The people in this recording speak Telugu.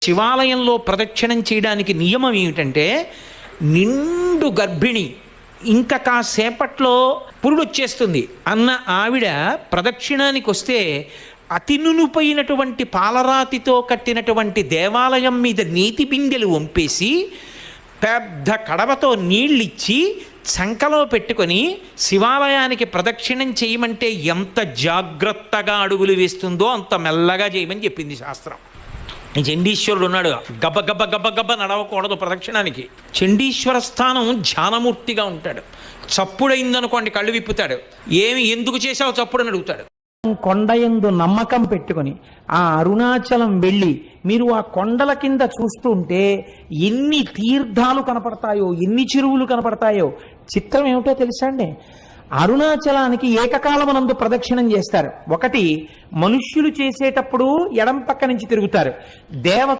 శివాలయంలో ప్రదక్షిణం చేయడానికి నియమం ఏమిటంటే, నిండు గర్భిణి ఇంకా కాసేపట్లో పురుడు వచ్చేస్తుంది అన్న ఆవిడ ప్రదక్షిణానికి వస్తే అతి నునుపైనటువంటి పాలరాతితో కట్టినటువంటి దేవాలయం మీద నీటి బిందెలు వంపేసి పెద్ద కడవతో నీళ్ళిచ్చి సంకలో పెట్టుకొని శివాలయానికి ప్రదక్షిణం చేయమంటే ఎంత జాగ్రత్తగా అడుగులు వేస్తుందో అంత మెల్లగా చేయమని చెప్పింది శాస్త్రం. చండీశ్వరుడు ఉన్నాడు, గబ్బ గబ్బ గబ్బ గబ్బ నడవకూడదు ప్రదక్షిణానికి. చండీశ్వర స్థానం ధ్యానమూర్తిగా ఉంటాడు. చప్పుడైందనుకోండి కళ్ళు విప్పుతాడు. ఎందుకు చేశావు చప్పుడు అని అడుగుతాడు. కొండయందు నమ్మకం పెట్టుకొని ఆ అరుణాచలం వెళ్ళి మీరు ఆ కొండల కింద చూస్తుంటే ఎన్ని తీర్థాలు కనపడతాయో, ఎన్ని చెరువులు కనపడతాయో. చిత్రం ఏమిటో తెలుసా అండి, అరుణాచలానికి ఏకకాలమనందు ప్రదక్షిణం చేస్తారు. ఒకటి మనుష్యులు చేసేటప్పుడు ఎడం పక్క నుంచి తిరుగుతారు, దేవ